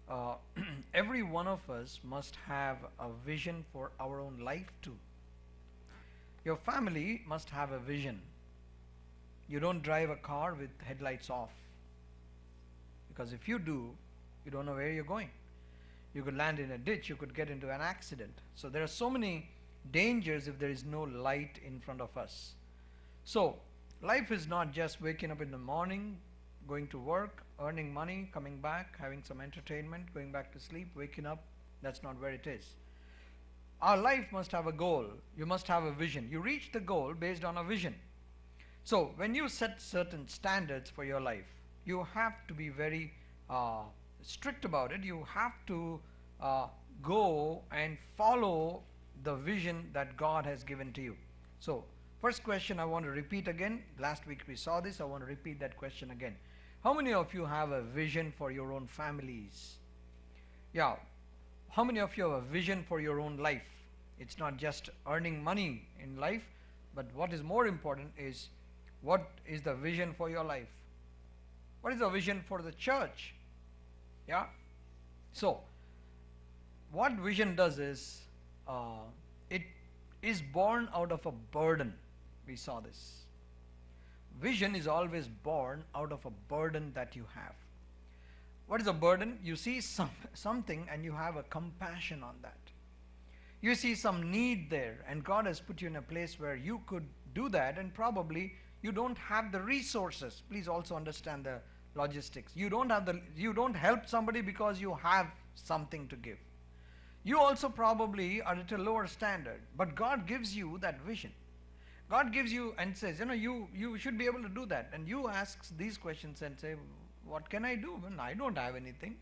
uh, every one of us must have a vision for our own life too. Your family must have a vision. You don't drive a car with headlights off, because if you do, you don't know where you're going. You could land in a ditch, you could get into an accident. So there are so many dangers if there is no light in front of us. So life is not just waking up in the morning, going to work, earning money, coming back, having some entertainment, going back to sleep, waking up. That's not where it is. Our life must have a goal. You must have a vision. You reach the goal based on a vision. So when you set certain standards for your life, you have to be very strict about it. You have to go and follow the vision that God has given to you. So first question I want to repeat again. Last week we saw this. I want to repeat that question again. How many of you have a vision for your own families? Yeah. How many of you have a vision for your own life? It's not just earning money in life, but what is more important is, what is the vision for your life? What is the vision for the church? Yeah. So what vision does is, it is born out of a burden. We saw this. Vision is always born out of a burden that you have. What is a burden? You see something and you have a compassion on that. You see some need there, and God has put you in a place where you could do that, and probably you don't have the resources. Please also understand the logistics. You don't help somebody because you have something to give. You also probably are at a lower standard, but God gives you that vision. God gives you and says, you should be able to do that. And you ask these questions and say, what can I do? Well, I don't have anything.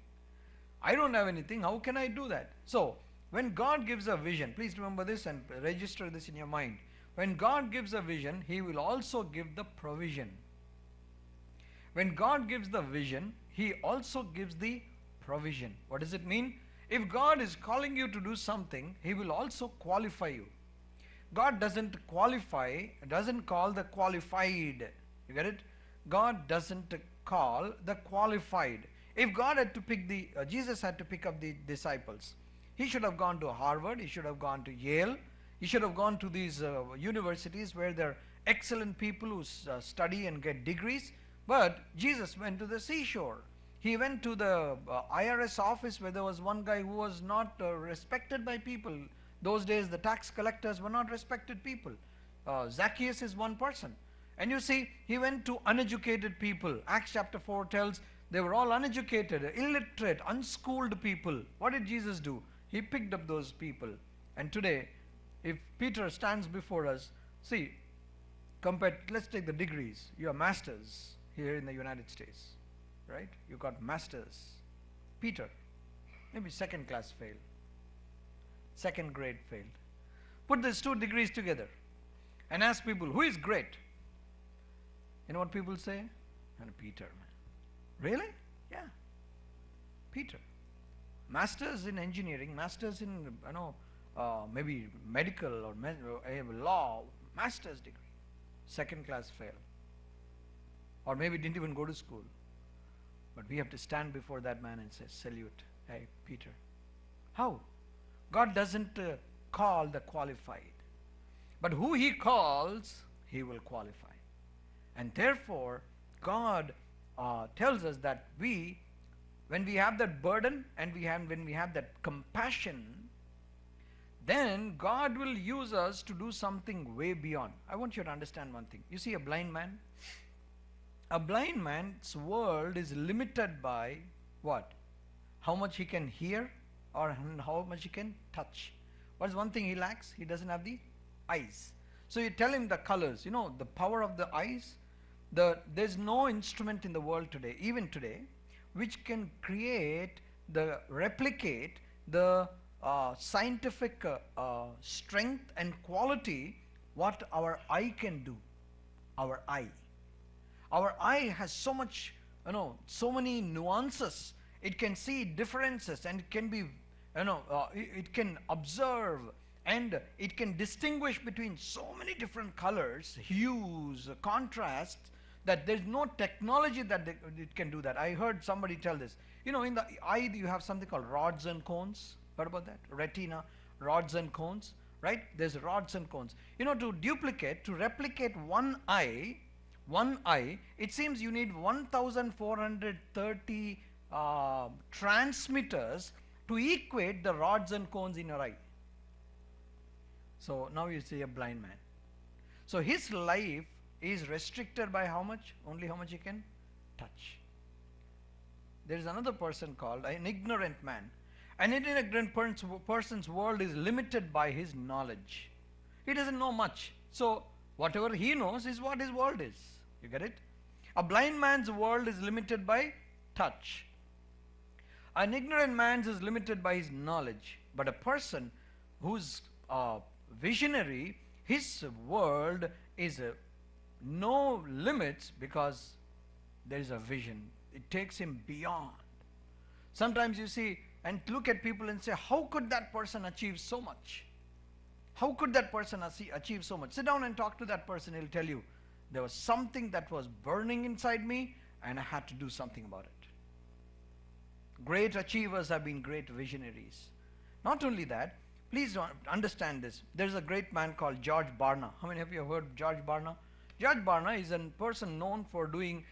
I don't have anything. How can I do that? So when God gives a vision, please remember this and register this in your mind. When God gives a vision, He will also give the provision. When God gives the vision, He also gives the provision. What does it mean? If God is calling you to do something, He will also qualify you. God doesn't qualify, doesn't call the qualified. You get it? God doesn't call the qualified. If God had to pick Jesus had to pick up the disciples, He should have gone to Harvard, He should have gone to Yale, He should have gone to these universities where there are excellent people who study and get degrees. But Jesus went to the seashore. He went to the IRS office where there was one guy who was not respected by people. Those days the tax collectors were not respected people. Zacchaeus is one person. And you see, he went to uneducated people. Acts chapter 4 tells they were all uneducated, illiterate, unschooled people. What did Jesus do? He picked up those people. And today, if Peter stands before us, see, let's take the degrees. You are masters here in the United States, right? You got masters. Peter, maybe second class failed. Second grade failed. Put these two degrees together and ask people, who is great? You know what people say? And Peter, man. Really? Yeah. Peter. Masters in engineering, masters in, maybe medical or law, master's degree. Second class fail. Or maybe didn't even go to school. But we have to stand before that man and say, salute. Hey, Peter. How? God doesn't call the qualified. But who He calls, He will qualify. And therefore, God tells us that when we have that burden and when we have that compassion, then God will use us to do something way beyond. I want you to understand one thing. You see a blind man? A blind man's world is limited by what? How much he can hear or how much he can touch. What is one thing he lacks? He doesn't have the eyes. So you tell him the colors, the power of the eyes. There's no instrument in the world today, even today, which can replicate the scientific strength and quality what our eye can do. Our eye. Our eye has so much, so many nuances. It can see differences, and it can be, it can observe, and it can distinguish between so many different colors, hues, contrasts, that there's no technology that it can do that. I heard somebody tell this. You know, in the eye you have something called rods and cones. Heard about that? Retina, rods and cones, right? There's rods and cones. You know, to replicate one eye, it seems you need 1430 transmitters to equate the rods and cones in your eye. So now you see a blind man. So his life is restricted by how much? Only how much he can touch. There is another person called an ignorant man. An ignorant person's world is limited by his knowledge. He doesn't know much. So whatever he knows is what his world is. You get it? A blind man's world is limited by touch. An ignorant man's is limited by his knowledge. But a person who's visionary, his world is no limits because there is a vision. It takes him beyond. Sometimes you see and look at people and say, how could that person achieve so much? How could that person achieve so much? Sit down and talk to that person. He'll tell you, there was something that was burning inside me and I had to do something about it. Great achievers have been great visionaries. Not only that, please understand this. There's a great man called George Barna. How many of you have heard of George Barna? George Barna is a person known for doing,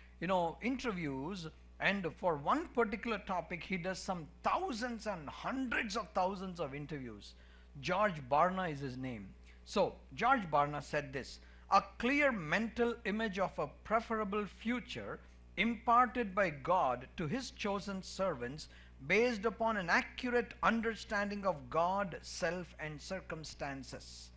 interviews, and for one particular topic he does some thousands and hundreds of thousands of interviews. George Barna is his name. So George Barna said this: a clear mental image of a preferable future imparted by God to his chosen servants based upon an accurate understanding of God, self and circumstances.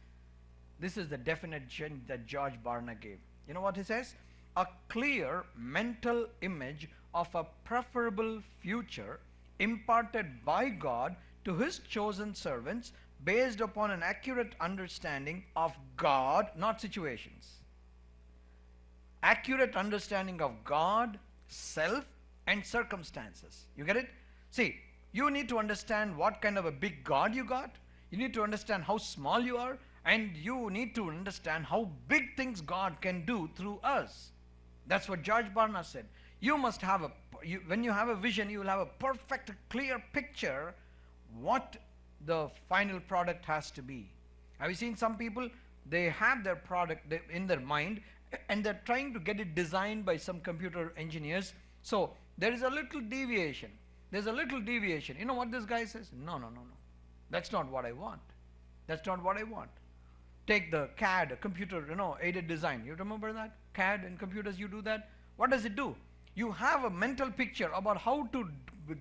This is the definition that George Barna gave. You know what he says? A clear mental image of a preferable future imparted by God to his chosen servants based upon an accurate understanding of God, not situations. Accurate understanding of God, self and circumstances. You get it? See, you need to understand what kind of a big God you got. You need to understand how small you are, and you need to understand how big things God can do through us. That's what George Barna said. You must have when you have a vision, you will have a perfect, clear picture what the final product has to be. Have you seen some people? They have their product in their mind and they're trying to get it designed by some computer engineers. So there is a little deviation. There's a little deviation. You know what this guy says? No. That's not what I want. That's not what I want. Take the CAD, computer, aided design. You remember that? CAD and computers, you do that. What does it do? You have a mental picture about how to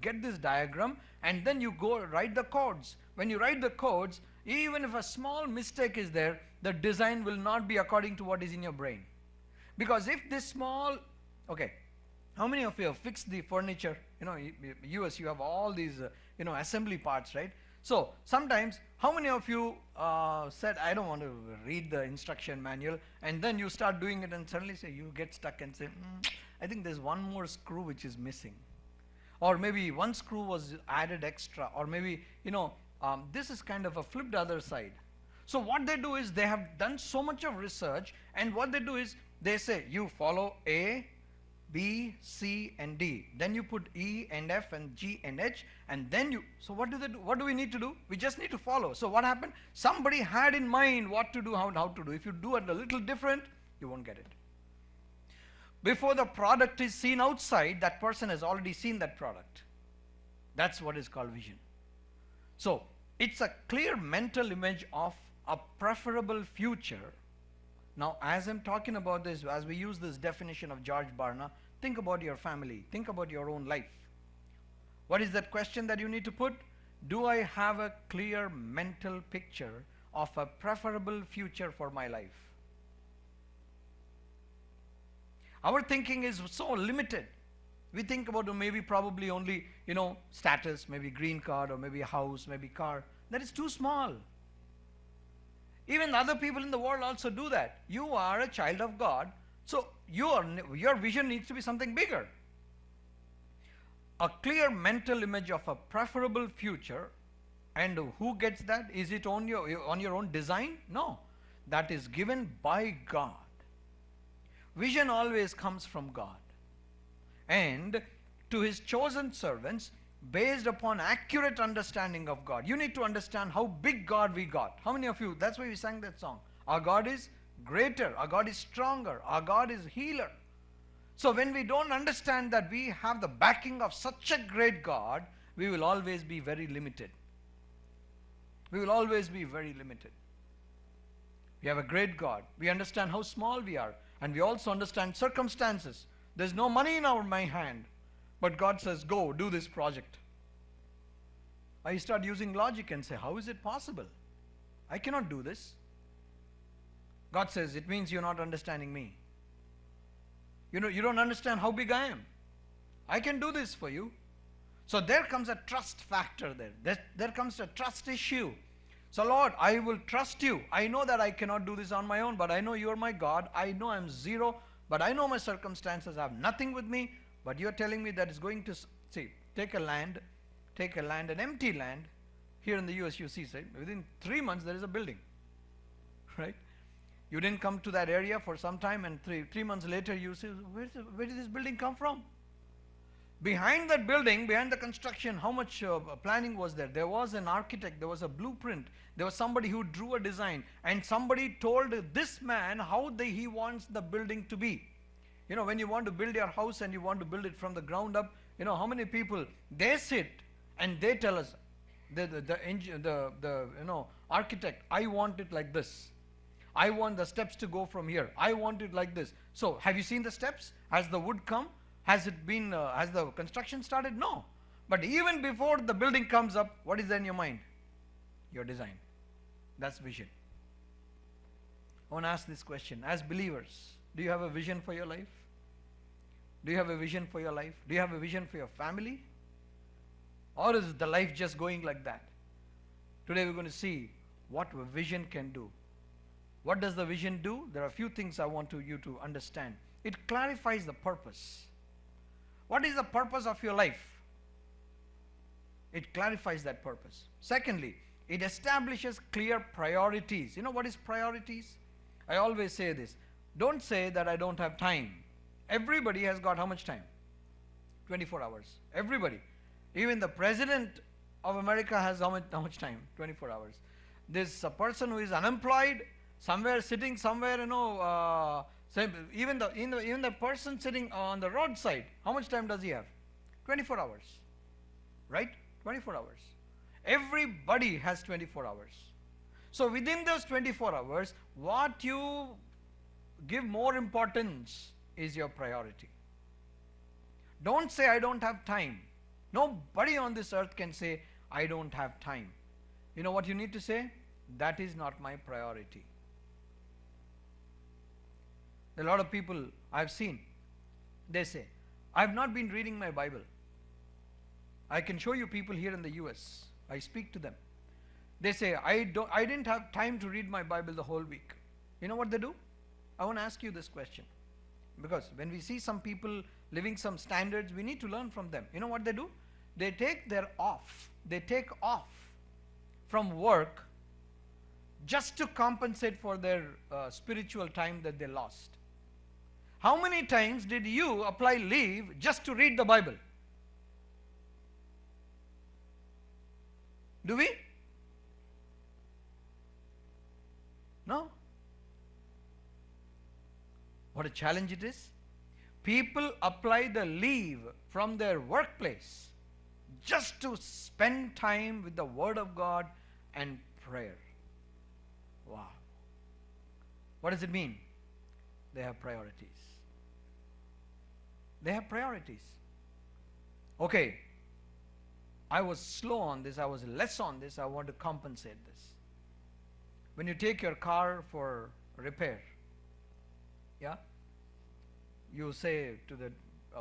get this diagram, and then you go write the codes. When you write the codes, even if a small mistake is there, the design will not be according to what is in your brain. Because if this small, okay, how many of you have fixed the furniture? US, you have all these, assembly parts, right? So sometimes, how many of you said, I don't want to read the instruction manual, and then you start doing it and suddenly say, you get stuck and say, I think there's one more screw which is missing. Or maybe one screw was added extra, or maybe, this is kind of a flipped other side. So what they do is they have done so much of research, and what they do is they say, you follow A, B, C and D. Then you put E and F and G and H, and then so what do they do? What do we need to do? We just need to follow. So what happened? Somebody had in mind what to do, how to do. If you do it a little different, you won't get it. Before the product is seen outside, that person has already seen that product. That's what is called vision. So it's a clear mental image of a preferable future. Now, as I'm talking about this, as we use this definition of George Barna, think about your family. Think about your own life. What is that question that you need to put? Do I have a clear mental picture of a preferable future for my life? Our thinking is so limited. We think about probably only, status, maybe green card, or maybe a house, maybe car. That is too small. Even other people in the world also do that. You are a child of God, so your vision needs to be something bigger. A clear mental image of a preferable future, and who gets that? Is it on your own design? No, that is given by God. Vision always comes from God, and to his chosen servants based upon accurate understanding of God. You need to understand how big God we got. How many of you, that's why we sang that song. Our God is greater, our God is stronger, our God is healer. So when we don't understand that we have the backing of such a great God, we will always be very limited. We will always be very limited. We have a great God. We understand how small we are. And we also understand circumstances. There's no money in my hand. But God says, go, do this project. I start using logic and say, how is it possible? I cannot do this. God says, it means you're not understanding me. You don't understand how big I am. I can do this for you. So there comes a trust factor there. There comes a trust issue. So Lord, I will trust you. I know that I cannot do this on my own, but I know you're my God. I know I'm zero, but I know my circumstances have nothing with me. But you're telling me that it's going to, take a land, an empty land. Here in the US, you see, within 3 months there is a building, right? You didn't come to that area for some time, and three months later you say, where did this building come from? Behind that building, behind the construction, how much planning was there? There was an architect, there was a blueprint, there was somebody who drew a design, and somebody told this man how he wants the building to be. You know, when you want to build your house and you want to build it from the ground up, you know, how many people, they sit and they tell us, the architect, I want it like this. I want the steps to go from here. I want it like this. So, have you seen the steps? Has the wood come? Has the construction started? No. But even before the building comes up, what is there in your mind? Your design. That's vision. I want to ask this question. As believers, do you have a vision for your life? Do you have a vision for your life? Do you have a vision for your family? Or is the life just going like that? Today we're going to see what a vision can do. What does the vision do? There are a few things I want you to understand. It clarifies the purpose. What is the purpose of your life? It clarifies that purpose. Secondly, it establishes clear priorities. You know what is priorities? I always say this. Don't say that I don't have time. Everybody has got how much time? 24 hours. Everybody. Even the president of America has how much time? 24 hours. This person who is unemployed, sitting somewhere, even the person sitting on the roadside, how much time does he have? 24 hours. Right? 24 hours. Everybody has 24 hours. So within those 24 hours, what you give more importance is your priority. Don't say I don't have time. Nobody on this earth can say I don't have time. You know what you need to say? That is not my priority. A lot of people I've seen, they say, I've not been reading my Bible. I can show you people here in the US. I speak to them. They say, I didn't have time to read my Bible the whole week. You know what they do? I want to ask you this question. Because when we see some people living some standards, we need to learn from them. You know what they do? They take off from work just to compensate for their spiritual time that they lost. How many times did you apply leave just to read the Bible? Do we? No? What a challenge it is. People apply the leave from their workplace just to spend time with the Word of God and prayer. Wow. What does it mean? They have priorities. They have priorities. Okay, I was slow on this, I was less on this, I want to compensate this. When you take your car for repair, yeah, you say to the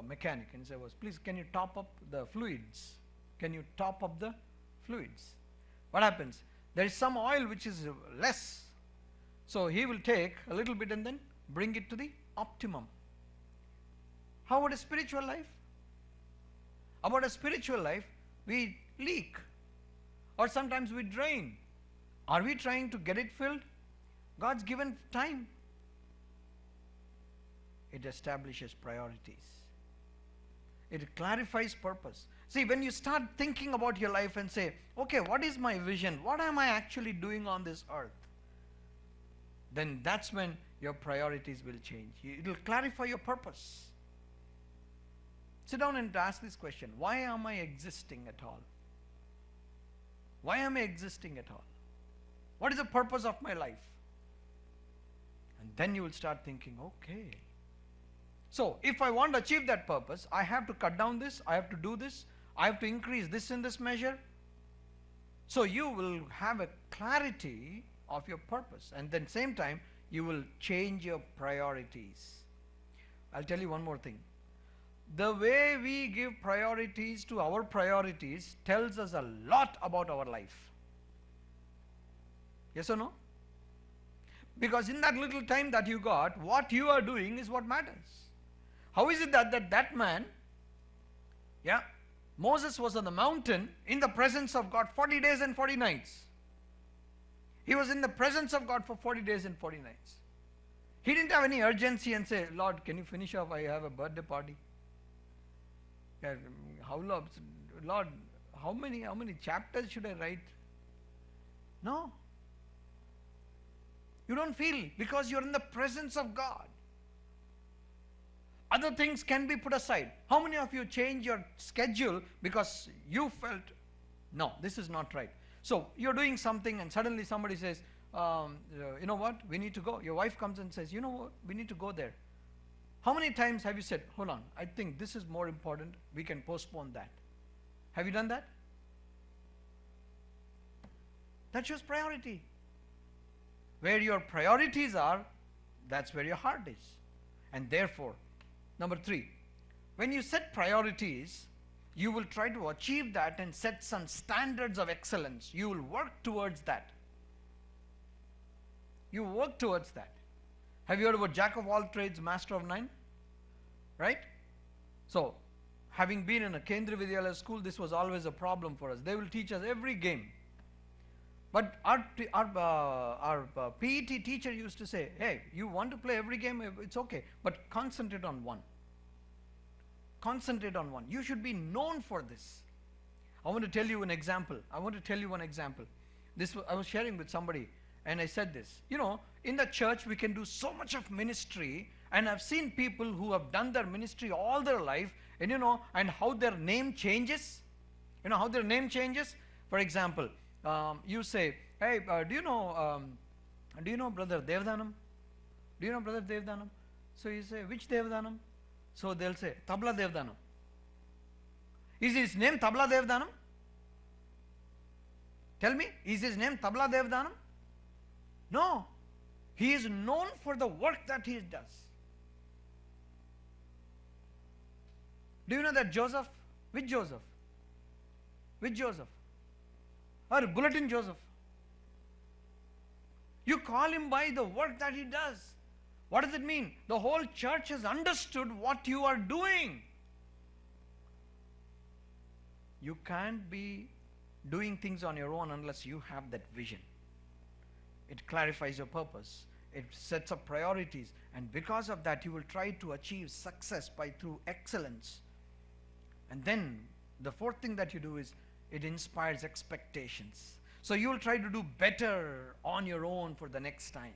mechanic and say, please can you top up the fluids? Can you top up the fluids? What happens? There is some oil which is less. So he will take a little bit and then bring it to the optimum. How about a spiritual life? About a spiritual life, we leak or sometimes we drain. Are we trying to get it filled? God's given time. It establishes priorities. It clarifies purpose. See, when you start thinking about your life and say, okay, what is my vision? What am I actually doing on this earth? Then that's when your priorities will change. It will clarify your purpose. Sit down and ask this question. Why am I existing at all? Why am I existing at all? What is the purpose of my life? And then you will start thinking, okay. So, if I want to achieve that purpose, I have to cut down this, I have to do this, I have to increase this in this measure. So, you will have a clarity of your purpose, and then same time, you will change your priorities. I'll tell you one more thing. The way we give priorities to our priorities tells us a lot about our life. Yes or no? Because in that little time that you got, what you are doing is what matters. How is it that man, Moses was on the mountain in the presence of God 40 days and 40 nights. He was in the presence of God for 40 days and 40 nights. He didn't have any urgency and say, Lord, can you finish off? I have a birthday party. Lord, how many chapters should I write? No. You don't feel, because you're in the presence of God. Other things can be put aside. How many of you change your schedule because you felt, no, this is not right? So you're doing something and suddenly somebody says, you know what, we need to go. Your wife comes and says, you know what, we need to go there. How many times have you said, hold on, I think this is more important, we can postpone that? Have you done that? That shows priority. Where your priorities are, that's where your heart is. And therefore, number 3, when you set priorities, you will try to achieve that and set some standards of excellence. You will work towards that. You work towards that. Have you heard about Jack of all trades, master of none? Right? So, having been in a Kendriya Vidyalaya school, this was always a problem for us. They will teach us every game. But our PET teacher used to say, hey, you want to play every game, it's okay, but concentrate on one. Concentrate on one. You should be known for this. I want to tell you an example. I was sharing with somebody and I said this. You know, in the church we can do so much of ministry, and I've seen people who have done their ministry all their life, and and how their name changes. You know how their name changes? For example, you say, hey, do you know Brother Devdanam? Do you know Brother Devdanam? So you say, which Devdanam? So they'll say, Tabla Devdanam. Is his name Tabla Devdanam? Tell me, is his name Tabla Devdanam? No. He is known for the work that he does. Do you know that Joseph? Which Joseph? Which Joseph? Or Bulletin Joseph. You call him by the work that he does. What does it mean? The whole church has understood what you are doing. You can't be doing things on your own unless you have that vision. It clarifies your purpose. It sets up priorities. And because of that, you will try to achieve success through excellence. And then the fourth thing that you do is it inspires expectations. So you will try to do better on your own for the next time.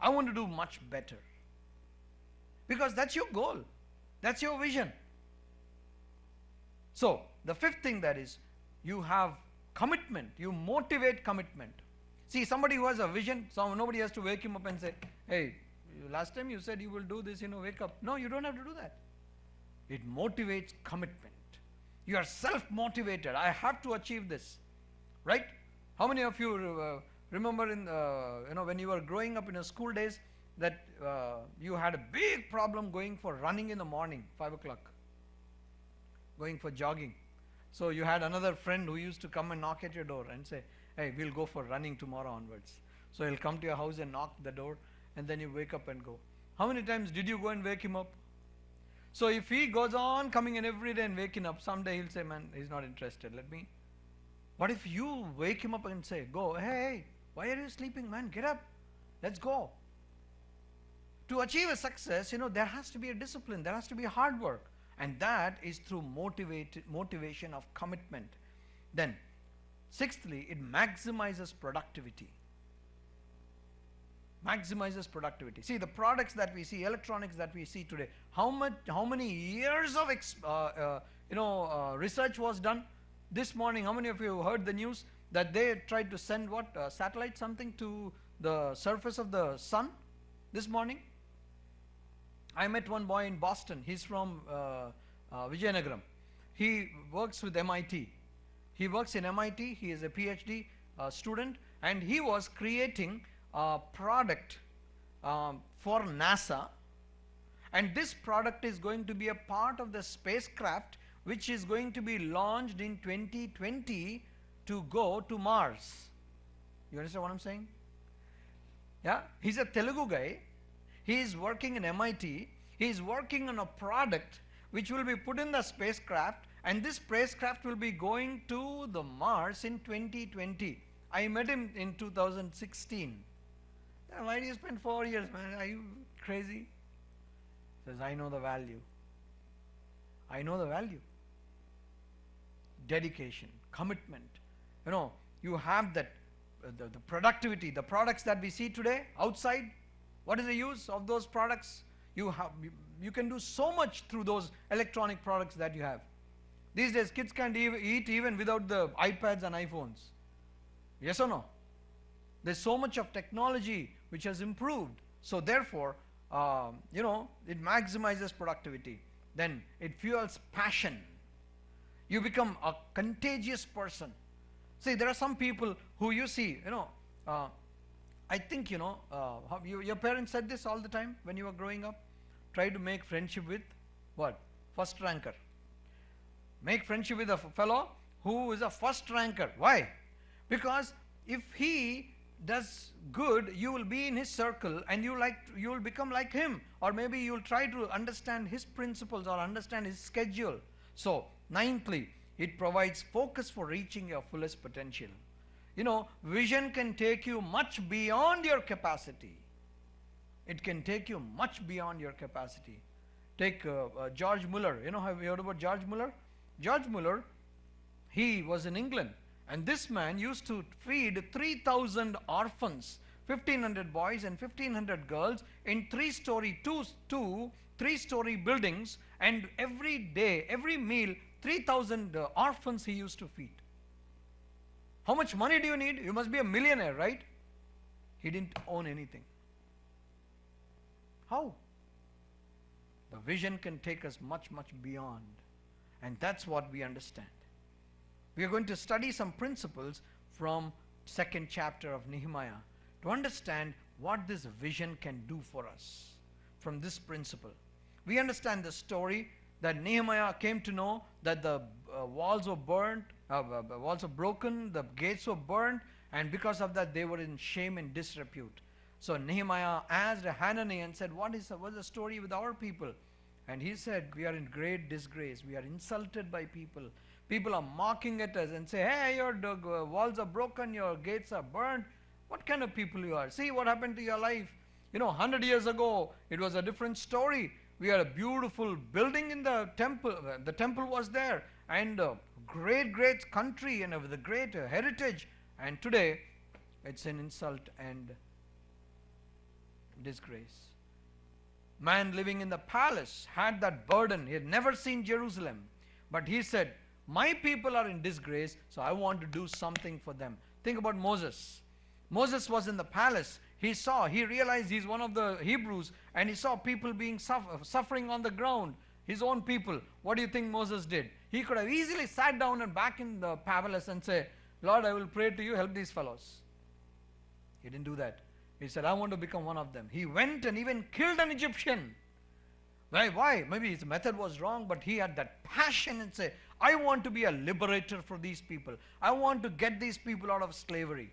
I want to do much better. Because that's your goal. That's your vision. So the fifth thing that is, you have commitment. You motivate commitment. See, somebody who has a vision, nobody has to wake him up and say, hey, last time you said you will do this, wake up. No, you don't have to do that. It motivates commitment. You are self-motivated. I have to achieve this. Right? How many of you remember when you were growing up in your school days that you had a big problem going for running in the morning, 5 o'clock, going for jogging. So you had another friend who used to come and knock at your door and say, hey, we'll go for running tomorrow onwards. So he'll come to your house and knock the door, and then you wake up and go. How many times did you go and wake him up? So if he goes on coming in every day and waking up, someday he'll say, man, he's not interested, What if you wake him up and say, go, hey, why are you sleeping, man? Get up, let's go. To achieve a success, there has to be a discipline, there has to be hard work. And that is through motivation of commitment. Then, sixthly, it maximizes productivity. Maximizes productivity. See, the products that we see, electronics that we see today, how many years of research was done? This morning, how many of you heard the news that they tried to send what, satellite something to the surface of the sun this morning? I met one boy in Boston. He's from Vijayanagaram. He works with MIT. He works in MIT. He is a PhD student, and he was creating a product for NASA, and this product is going to be a part of the spacecraft which is going to be launched in 2020 to go to Mars. You understand what I'm saying? Yeah, he's a Telugu guy. He is working in MIT. He is working on a product which will be put in the spacecraft, and this spacecraft will be going to the Mars in 2020. I met him in 2016. Why do you spend 4 years, man? Are you crazy? He says, I know the value. I know the value. Dedication, commitment. You know, you have that, the productivity, the products that we see today outside. What is the use of those products? You can do so much through those electronic products that you have. These days, kids can't eat even without the iPads and iPhones. Yes or no? There's so much of technology which has improved. So therefore, it maximizes productivity. Then it fuels passion. You become a contagious person. See, there are some people who you see, I think, your parents said this all the time when you were growing up. Try to make friendship with what? First ranker. Make friendship with a fellow who is a first ranker. Why? Because if he does good, you will be in his circle and you will become like him, or maybe you will try to understand his principles or understand his schedule. So, ninthly, it provides focus for reaching your fullest potential. Vision can take you much beyond your capacity. It can take you much beyond your capacity. Take George Muller. Have you heard about George Muller? George Muller, he was in England, and this man used to feed 3,000 orphans, 1,500 boys and 1,500 girls in three-story buildings, and every day, every meal, 3,000 orphans he used to feed. How much money do you need? You must be a millionaire, right? He didn't own anything. How? The vision can take us much, much beyond. And that's what we understand. We are going to study some principles from second chapter of Nehemiah to understand what this vision can do for us from this principle. We understand the story that Nehemiah came to know that the walls were burnt, walls were broken, the gates were burnt, and because of that they were in shame and disrepute. So Nehemiah asked Hananiah and said, what's the story with our people? And he said, we are in great disgrace. We are insulted by people. People are mocking at us and say, hey, your walls are broken, your gates are burnt. What kind of people you are? See what happened to your life. 100 years ago, it was a different story. We had a beautiful building in the temple. The temple was there, and a great, great country and with a great heritage. And today, it's an insult and disgrace. Man living in the palace had that burden. He had never seen Jerusalem. But he said, my people are in disgrace, so I want to do something for them. Think about Moses. Moses was in the palace. He realized he's one of the Hebrews, and he saw people being suffering on the ground, his own people. What do you think Moses did? He could have easily sat down and back in the palace and say, Lord, I will pray to you, help these fellows. He didn't do that. He said, I want to become one of them. He went and even killed an Egyptian. Why? Maybe his method was wrong, but he had that passion and said, I want to be a liberator for these people. I want to get these people out of slavery.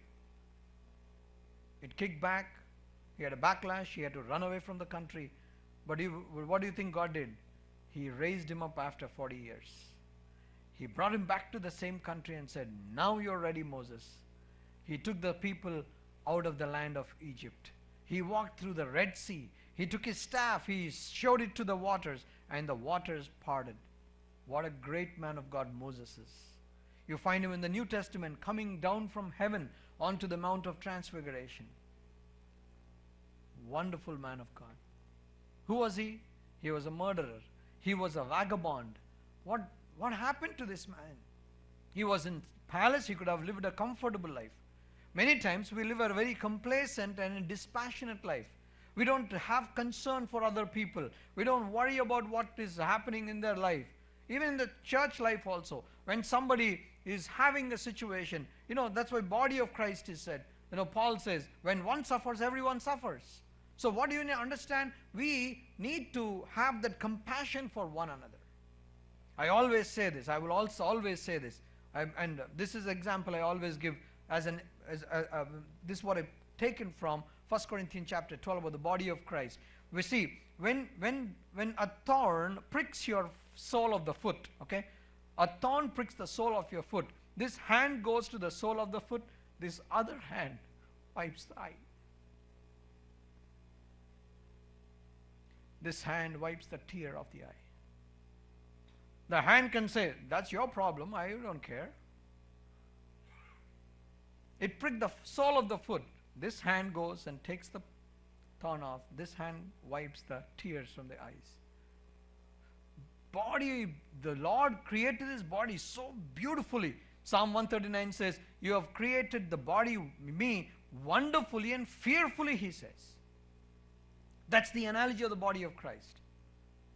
It kicked back. He had a backlash. He had to run away from the country. But what do you think God did? He raised him up after 40 years. He brought him back to the same country and said, now you're ready, Moses. He took the people out of the land of Egypt. He walked through the Red Sea. He took his staff, he showed it to the waters, and the waters parted. What a great man of God Moses is. You find him in the New Testament coming down from heaven onto the Mount of Transfiguration. Wonderful man of God. Who was he? He was a murderer. He was a vagabond. What happened to this man? He was in palace. He could have lived a comfortable life. Many times we live a very complacent and a dispassionate life. We don't have concern for other people. We don't worry about what is happening in their life. Even in the church life also, when somebody is having a situation, that's why body of Christ is said. Paul says, when one suffers, everyone suffers. So what do you understand? We need to have that compassion for one another. I always say this. I will also always say this. And this is an example I always give this is what I've taken from 1 Corinthians chapter 12 about the body of Christ. We see, when a thorn pricks your sole of the foot, okay? A thorn pricks the sole of your foot. This hand goes to the sole of the foot. This other hand wipes the eye. This hand wipes the tear of the eye. The hand can say, that's your problem, I don't care. It pricked the sole of the foot. This hand goes and takes the thorn off. This hand wipes the tears from the eyes. Body, the Lord created his body so beautifully. Psalm 139 says, you have created the body, me, wonderfully and fearfully, he says. That's the analogy of the body of Christ.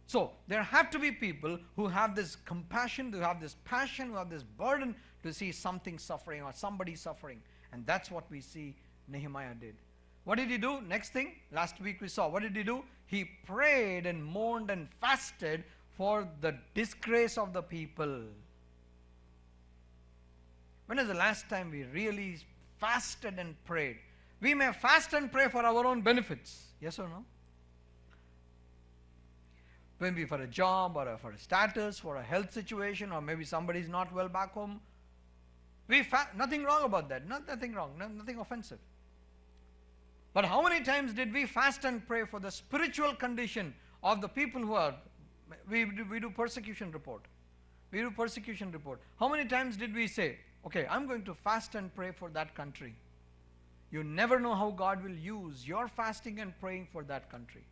So there have to be people who have this compassion, who have this passion, who have this burden to see something suffering or somebody suffering. And that's what we see Nehemiah did. What did he do? Next thing, last week we saw. What did he do? He prayed and mourned and fasted for the disgrace of the people. When is the last time we really fasted and prayed? We may fast and pray for our own benefits. Yes or no? Maybe for a job or for a status, for a health situation, or maybe somebody is not well back home. Nothing wrong about that. Nothing wrong. Nothing offensive. But how many times did we fast and pray for the spiritual condition of the people who are... We do persecution report. We do persecution report. How many times did we say, okay, I'm going to fast and pray for that country? You never know how God will use your fasting and praying for that country.